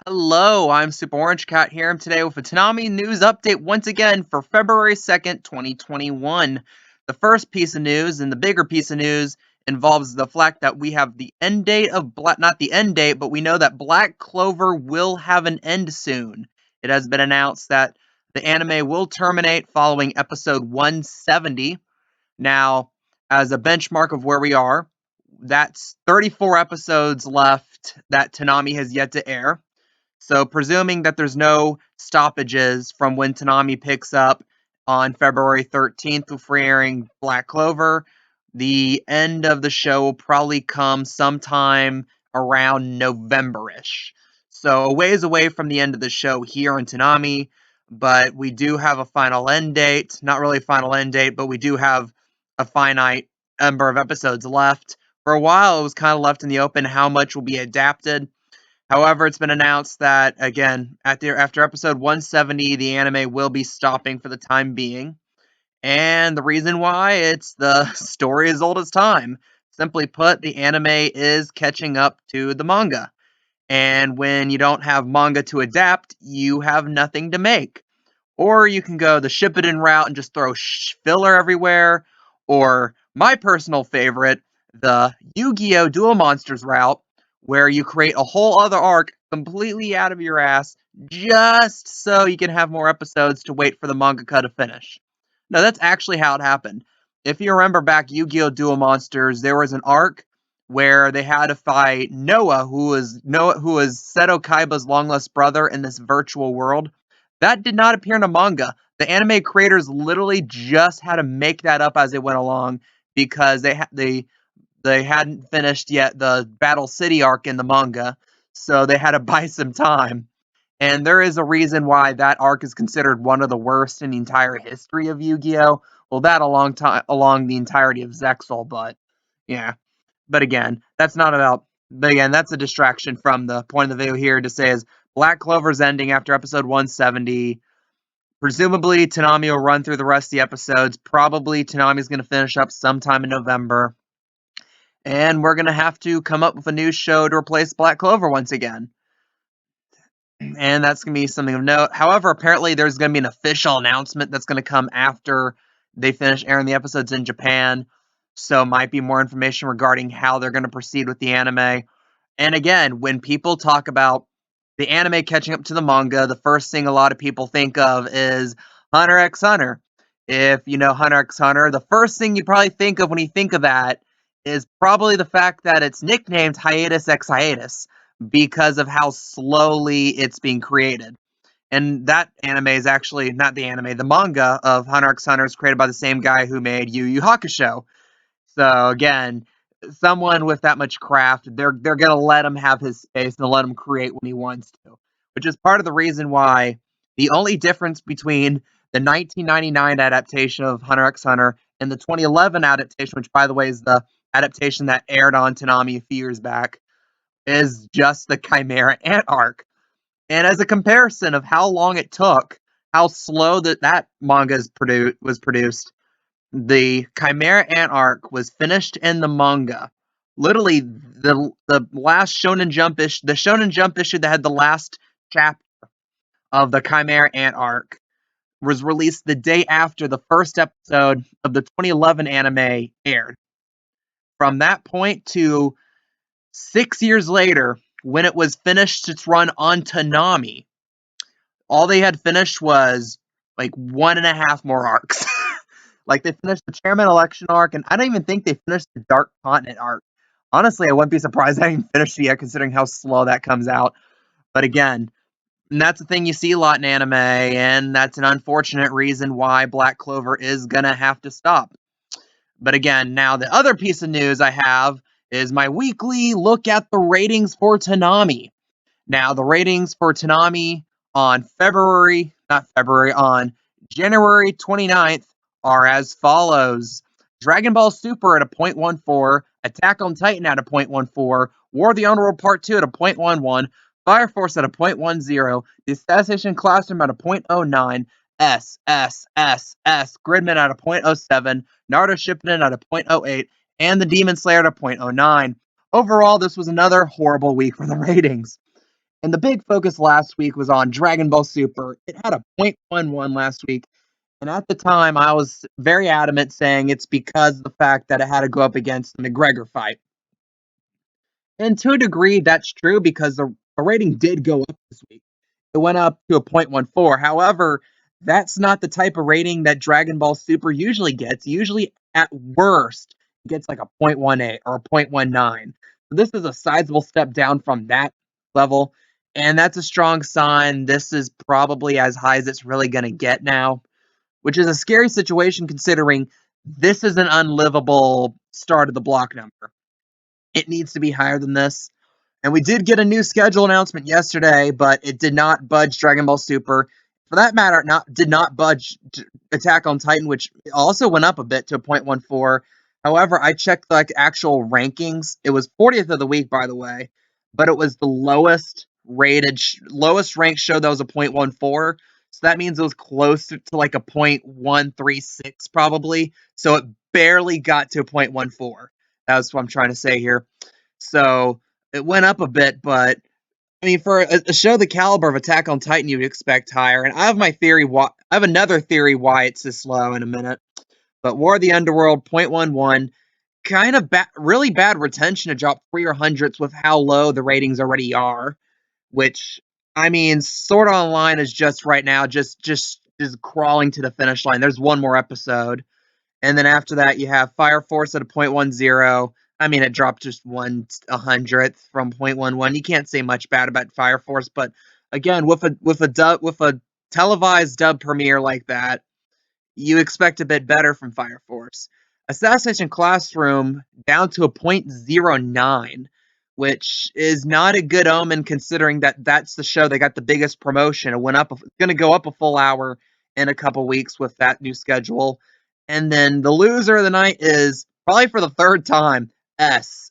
Hello, I'm Super Orange Cat here. I'm today with a Toonami news update once again for February 2nd, 2021. The first piece of news and the bigger piece of news involves the fact that we have the end date of not the end date, but we know that Black Clover will have an end soon. It has been announced that the anime will terminate following episode 170. Now, as a benchmark of where we are, that's 34 episodes left that Toonami has yet to air. So, presuming that there's no stoppages from when Toonami picks up on February 13th with airing Black Clover, the end of the show will probably come sometime around November-ish. So, a ways away from the end of the show here on Toonami, but we do have a final end date. Not really a final end date, but we do have a finite number of episodes left. For a while, it was kind of left in the open how much will be adapted. However, it's been announced that, again, after episode 170, the anime will be stopping for the time being. And the reason why, it's the story as old as time. Simply put, the anime is catching up to the manga. And when you don't have manga to adapt, you have nothing to make. Or you can go the Shippuden route and just throw filler everywhere. Or my personal favorite, the Yu-Gi-Oh! Duel Monsters route, where you create a whole other arc completely out of your ass just so you can have more episodes to wait for the mangaka to finish. No, that's actually how it happened. If you remember back Yu-Gi-Oh! Duel Monsters, there was an arc where they had to fight Noah, who was Seto Kaiba's long lost brother in this virtual world. That did not appear in a manga. The anime creators literally just had to make that up as they went along because they hadn't finished yet the Battle City arc in the manga, so they had to buy some time. And there is a reason why that arc is considered one of the worst in the entire history of Yu-Gi-Oh! Well, that along the entirety of Zexal, but yeah. But again, that's a distraction from the point of the video here to say is Black Clover's ending after episode 170. Presumably, Toonami will run through the rest of the episodes. Probably Toonami's going to finish up sometime in November. And we're going to have to come up with a new show to replace Black Clover once again. And that's going to be something of note. However, apparently there's going to be an official announcement that's going to come after they finish airing the episodes in Japan. So might be more information regarding how they're going to proceed with the anime. And again, when people talk about the anime catching up to the manga, the first thing a lot of people think of is Hunter x Hunter. If you know Hunter x Hunter, the first thing you probably think of when you think of that is probably the fact that it's nicknamed Hiatus x Hiatus because of how slowly it's being created. And that anime is actually not the anime, the manga of Hunter x Hunter is created by the same guy who made Yu Yu Hakusho. So again, someone with that much craft, they're gonna let him have his space and let him create when he wants to, which is part of the reason why the only difference between the 1999 adaptation of Hunter x Hunter and the 2011 adaptation, which by the way is the adaptation that aired on Toonami a few years back, is just the Chimera Ant arc. And as a comparison of how long it took, how slow that manga was produced, the Chimera Ant arc was finished in the manga. Literally, the last Shonen Jump issue, the Shonen Jump issue that had the last chapter of the Chimera Ant arc, was released the day after the first episode of the 2011 anime aired. From that point to 6 years later, when it was finished its run on Toonami, all they had finished was like one and a half more arcs. Like they finished the chairman election arc, and I don't even think they finished the Dark Continent arc. Honestly, I wouldn't be surprised they didn't finish it yet, considering how slow that comes out. But again, that's the thing you see a lot in anime, and that's an unfortunate reason why Black Clover is gonna have to stop. But again, now the other piece of news I have is my weekly look at the ratings for Toonami. Now, the ratings for Toonami on on January 29th are as follows. Dragon Ball Super at a 0.14, Attack on Titan at a 0.14, War of the Underworld Part 2 at a 0.11, Fire Force at a 0.10, The Assassination Classroom at a 0.09, Gridman at a 0.07, Naruto Shippuden at a 0.08, and the Demon Slayer at a 0.09. Overall, this was another horrible week for the ratings. And the big focus last week was on Dragon Ball Super. It had a 0.11 last week. And at the time, I was very adamant saying it's because of the fact that it had to go up against the McGregor fight. And to a degree, that's true because the rating did go up this week. It went up to a 0.14. However, that's not the type of rating that Dragon Ball Super usually gets. Usually, at worst, it gets like a 0.18 or a 0.19. So this is a sizable step down from that level. And that's a strong sign. This is probably as high as it's really going to get now, which is a scary situation considering this is an unlivable start of the block number. It needs to be higher than this. And we did get a new schedule announcement yesterday, but it did not budge Dragon Ball Super. For that matter, did not budge Attack on Titan, which also went up a bit to a 0.14. However, I checked like actual rankings. It was 40th of the week, by the way, but it was the lowest rated, lowest ranked show that was a 0.14. So that means it was close to like a 0.136 probably. So it barely got to a 0.14. That's what I'm trying to say here. So it went up a bit, but I mean, for a show the caliber of Attack on Titan, you'd expect higher. And I have my theory. I have another theory why it's this low in a minute. But War of the Underworld 0.11, kind of really bad retention to drop 300ths with how low the ratings already are. Which I mean, Sword Online is just right now just is crawling to the finish line. There's one more episode. And then after that, you have Fire Force at a 0.10. I mean, it dropped just 1/100th from 0.11. You can't say much bad about Fire Force, but again, with a televised dub premiere like that, you expect a bit better from Fire Force. Assassination Classroom down to a 0.09, which is not a good omen considering that that's the show that got the biggest promotion. It went up, it's going to go up a full hour in a couple weeks with that new schedule. And then the loser of the night is probably for the third time S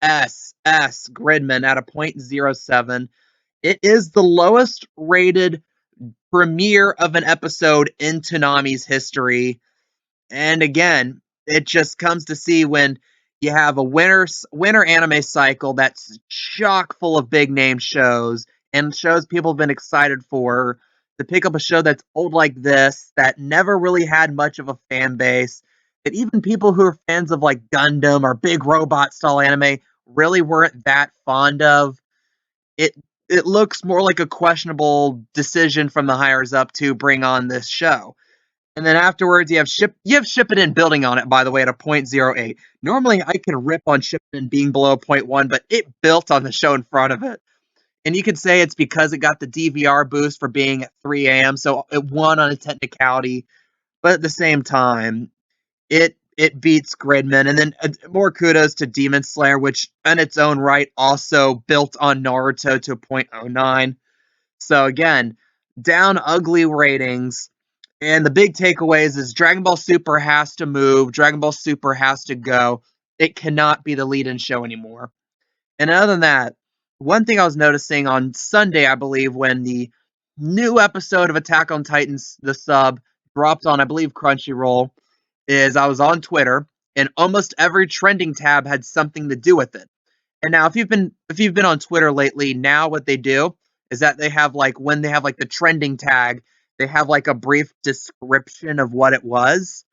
Gridman at a 0.07. It is the lowest rated premiere of an episode in Toonami's history. And again, it just comes to see when you have a winter anime cycle that's chock full of big name shows and shows people have been excited for, to pick up a show that's old like this, that never really had much of a fan base, that even people who are fans of like Gundam or big robot style anime really weren't that fond of. It it looks more like a questionable decision from the hires up to bring on this show. And then afterwards, you have Shippuden building on it, by the way, at a 0.08. Normally, I can rip on Shippuden being below a 0.1, but it built on the show in front of it. And you could say it's because it got the DVR boost for being at 3 a.m., so it won on a technicality. But at the same time, it beats Gridman. And then more kudos to Demon Slayer, which in its own right also built on Naruto to a 0.09. So again, down ugly ratings. And the big takeaways is Dragon Ball Super has to move. Dragon Ball Super has to go. It cannot be the lead-in show anymore. And other than that, one thing I was noticing on Sunday, I believe, when the new episode of Attack on Titans, the sub, dropped on, I believe, Crunchyroll, is I was on Twitter, and almost every trending tab had something to do with it. And now, if you've been on Twitter lately, now what they do is that they have like when they have like the trending tag, they have like a brief description of what it was.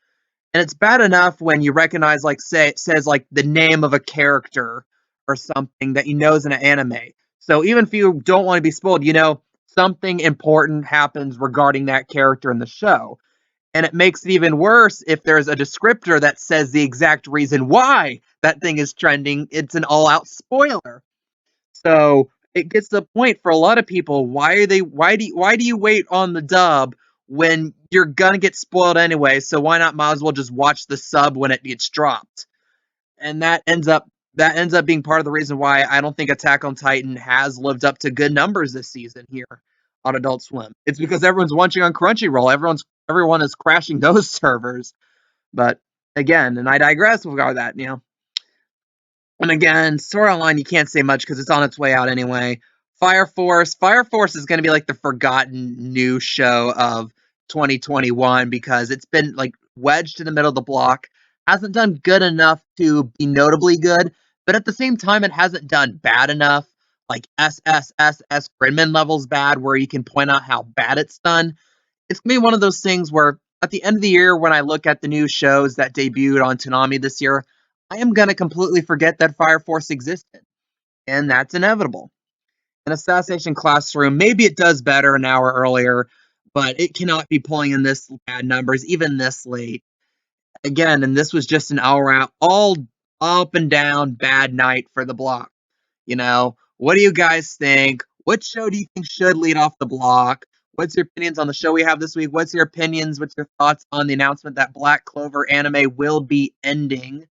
And it's bad enough when you recognize like say it says like the name of a character or something that you know is in an anime. So even if you don't want to be spoiled, you know something important happens regarding that character in the show. And it makes it even worse if there's a descriptor that says the exact reason why that thing is trending. It's an all-out spoiler. So it gets to the point for a lot of people. Why do you wait on the dub when you're gonna get spoiled anyway? So why not might as well just watch the sub when it gets dropped? And that ends up being part of the reason why I don't think Attack on Titan has lived up to good numbers this season here on Adult Swim. It's because everyone's watching on Crunchyroll. Everyone is crashing those servers. But again, and I digress with all that, And again, Sword Online, you can't say much because it's on its way out anyway. Fire Force is going to be like the forgotten new show of 2021 because it's been like wedged in the middle of the block. Hasn't done good enough to be notably good, but at the same time, it hasn't done bad enough. like SSSS Gridman levels bad, where you can point out how bad it's done. It's gonna be one of those things where at the end of the year, when I look at the new shows that debuted on Toonami this year, I am gonna completely forget that Fire Force existed, and that's inevitable. An Assassination Classroom, maybe it does better an hour earlier, but it cannot be pulling in this bad numbers even this late. Again, and this was just an hour out, all up and down bad night for the block. What do you guys think? What show do you think should lead off the block? What's your opinions on the show we have this week? What's your opinions? What's your thoughts on the announcement that Black Clover anime will be ending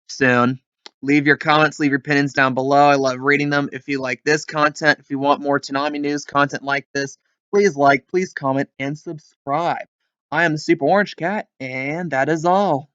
soon? Leave your comments, leave your opinions down below. I love reading them. If you like this content, if you want more Toonami news content like this, please like, please comment, and subscribe. I am the Super Orange Cat, and that is all.